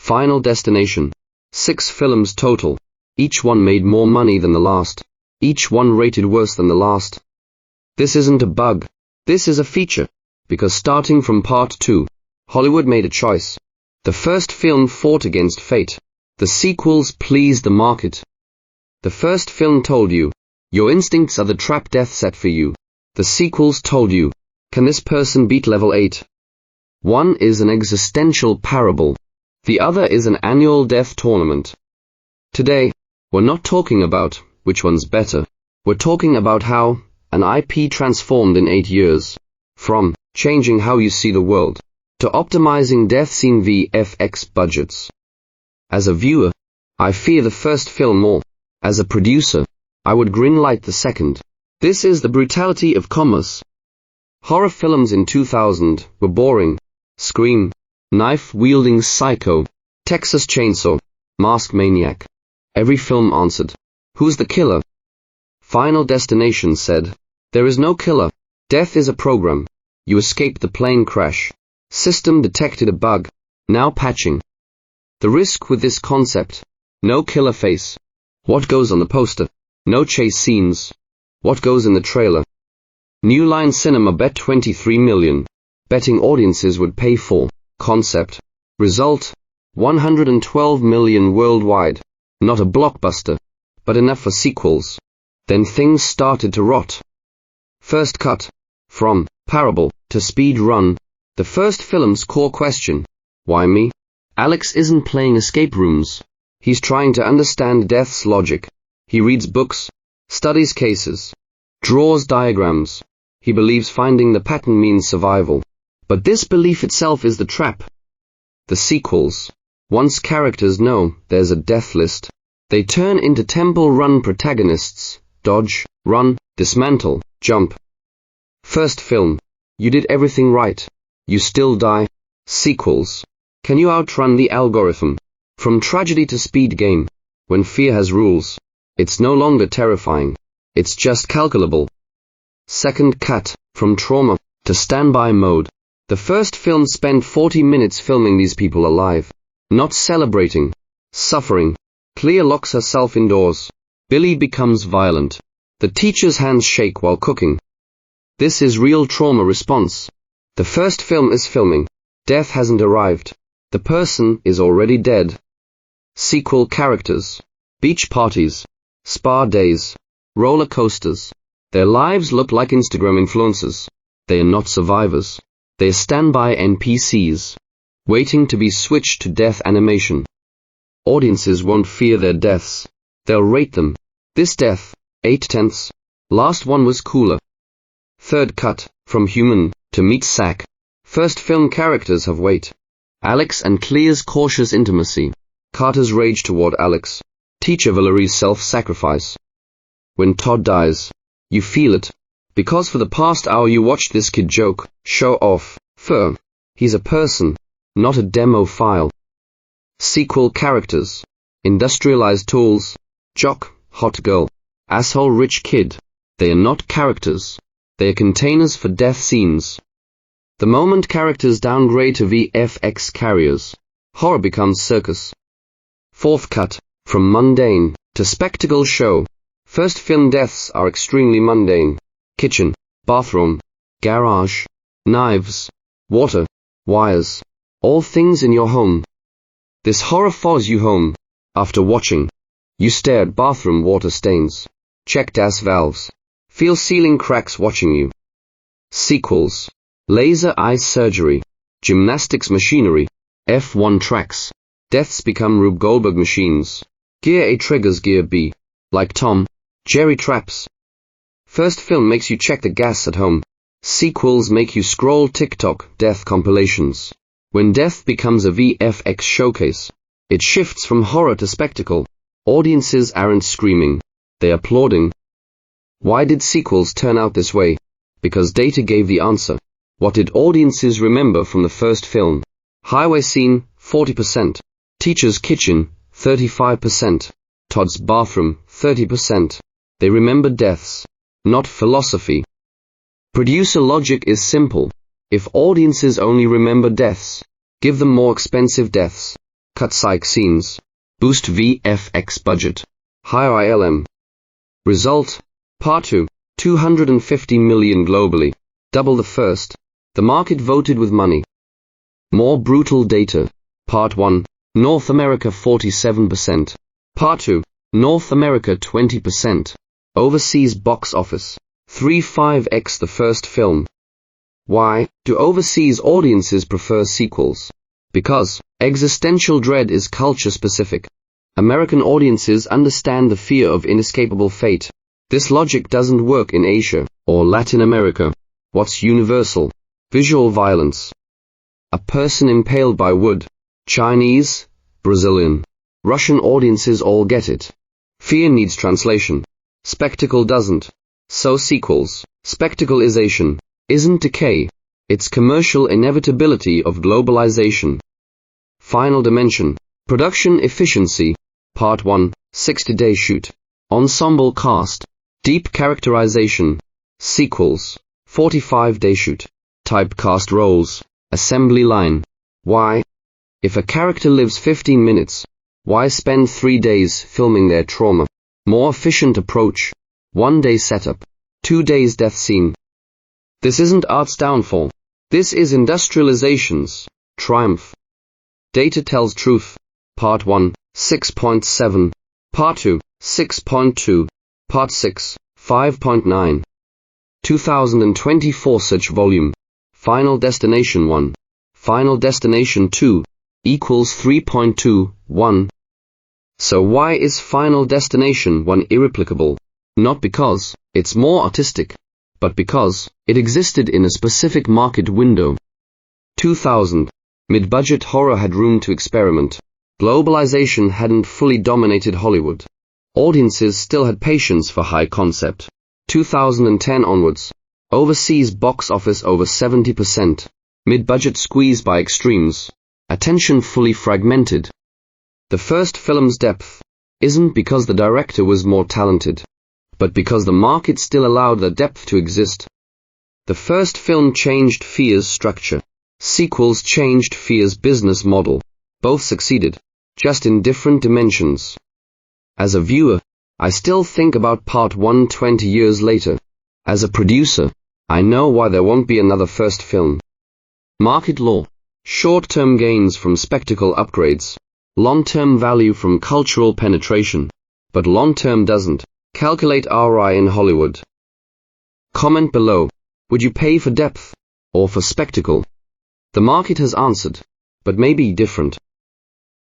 Final Destination. 6 films total. Each one made more money than the last. Each one rated worse than the last. This isn't a bug. This is a feature. Because starting from part 2, Hollywood made a choice. The first film fought against fate. The sequels pleased the market. The first film told you, your instincts are the trap death set for you. The sequels told you, can this person beat level 8? One is an existential parable. The other is an annual death tournament. Today, we're not talking about which one's better. We're talking about how an IP transformed in 8 years. From changing how you see the world, to optimizing death scene VFX budgets. As a viewer, I fear the first film more. As a producer, I would greenlight the second. This is the brutality of commerce. Horror films in 2000 were boring. Scream, knife-wielding psycho, Texas Chainsaw, Mask Maniac. Every film answered, who's the killer? Final Destination said, there is no killer. Death is a program. You escaped the plane crash. System detected a bug. Now patching. The risk with this concept. No killer face. What goes on the poster? No chase scenes. What goes in the trailer? New Line Cinema bet 23 million. Betting audiences would pay for. Concept. Result. 112 million worldwide. Not a blockbuster, but enough for sequels. Then things started to rot. First cut. From parable to speed run. The first film's core question. Why me? Alex isn't playing escape rooms. He's trying to understand death's logic. He reads books, studies cases, draws diagrams. He believes finding the pattern means survival. But this belief itself is the trap. The sequels. Once characters know there's a death list, they turn into Temple Run protagonists. Dodge, run, dismantle, jump. First film. You did everything right. You still die. Sequels. Can you outrun the algorithm? From tragedy to speed game. When fear has rules, it's no longer terrifying. It's just calculable. Second cut. From trauma to standby mode. The first film spent 40 minutes filming these people alive. Not celebrating. Suffering. Clea locks herself indoors. Billy becomes violent. The teacher's hands shake while cooking. This is real trauma response. The first film is filming. Death hasn't arrived. The person is already dead. Sequel characters. Beach parties. Spa days. Roller coasters. Their lives look like Instagram influencers. They are not survivors. They are standby NPCs. Waiting to be switched to death animation. Audiences won't fear their deaths. They'll rate them. This death, 8/10. Last one was cooler. Third cut. From human to meat sack. First film characters have weight. Alex and Clea's cautious intimacy. Carter's rage toward Alex. Teacher Valerie's self-sacrifice. When Todd dies, you feel it. Because for the past hour you watched this kid joke, show off, fur. He's a person, not a demo file. Sequel characters. Industrialized tools. Jock, hot girl. Asshole rich kid. They are not characters. They are containers for death scenes. The moment characters downgrade to VFX carriers, horror becomes circus. Fourth cut. From mundane to spectacle show. First film deaths are extremely mundane. Kitchen, bathroom, garage, knives, water, wires, all things in your home. This horror follows you home. After watching, you stare at bathroom water stains, check gas valves, feel ceiling cracks watching you. Sequels. Laser eye surgery, gymnastics machinery, F1 tracks. Deaths become Rube Goldberg machines. Gear A triggers Gear B. Like Tom, Jerry traps. First film makes you check the gas at home. Sequels make you scroll TikTok death compilations. When death becomes a VFX showcase, it shifts from horror to spectacle. Audiences aren't screaming. They're applauding. Why did sequels turn out this way? Because data gave the answer. What did audiences remember from the first film? Highway scene, 40%. Teacher's kitchen, 35%. Todd's bathroom, 30%. They remember deaths, not philosophy. Producer logic is simple. If audiences only remember deaths, give them more expensive deaths. Cut cut psych scenes, boost VFX budget, higher ILM. Result, Part 2, 250 million globally, double the first. The market voted with money. More brutal data. Part 1, North America 47%. Part 2, North America 20%. Overseas box office, 3.5x the first film. Why do overseas audiences prefer sequels? Because existential dread is culture-specific. American audiences understand the fear of inescapable fate. This logic doesn't work in Asia or Latin America. What's universal? Visual violence. A person impaled by wood. Chinese, Brazilian, Russian audiences all get it. Fear needs translation. Spectacle doesn't. So sequels, spectacleization, isn't decay. It's commercial inevitability of globalization. Final dimension. Production efficiency. Part 1, 60-day shoot. Ensemble cast. Deep characterization. Sequels, 45-day shoot. Typecast roles. Assembly line. Why? If a character lives 15 minutes, why spend 3 days filming their trauma? More efficient approach. 1 day setup. 2 days death scene. This isn't art's downfall. This is industrialization's triumph. Data tells truth. Part 1, 6.7. Part 2, 6.2. Part 6, 5.9. 2024 search volume. Final Destination 1. Final Destination 2 equals 3.21. So why is Final Destination 1 irreplicable? Not because it's more artistic, but because it existed in a specific market window. 2000. Mid-budget horror had room to experiment. Globalization hadn't fully dominated Hollywood. Audiences still had patience for high concept. 2010 onwards. Overseas box office over 70%. Mid-budget squeezed by extremes. Attention fully fragmented. The first film's depth isn't because the director was more talented, but because the market still allowed the depth to exist. The first film changed Fear's structure. Sequels changed Fear's business model. Both succeeded, just in different dimensions. As a viewer, I still think about Part 1 20 years later. As a producer, I know why there won't be another first film. Market law. Short-term gains from spectacle upgrades. Long-term value from cultural penetration. But long-term doesn't. Calculate ROI in Hollywood. Comment below. Would you pay for depth or for spectacle? The market has answered, but maybe different.